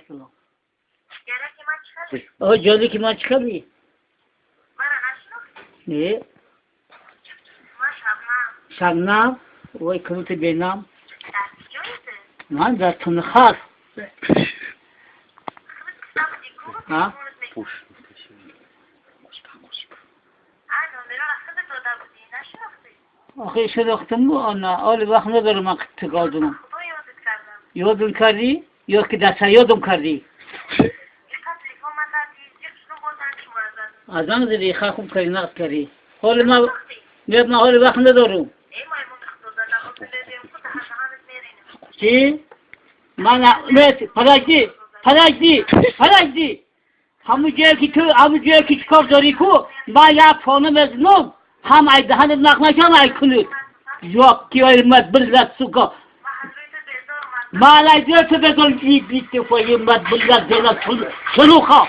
سلام آه جالي که ما چکمی نه شبنم وای کنوت بینام من در تنخار ها آخه شناختم آنها آل وقت ندارم من تقال دونم یادم کردی؟ یا که دسته یادم کردی؟ از آن زدی خوب کردی نقد کردی حال ما حال وقت ندارم چی؟ من پداشتی همون جایی که چکار داری کو من یک فانم از نو هم ای دهنم نقنشم ای کنید جواب که ایمت بلد سوکا من ای دیو تو بزن بیت فایی ایمت بلد دینا سلوخا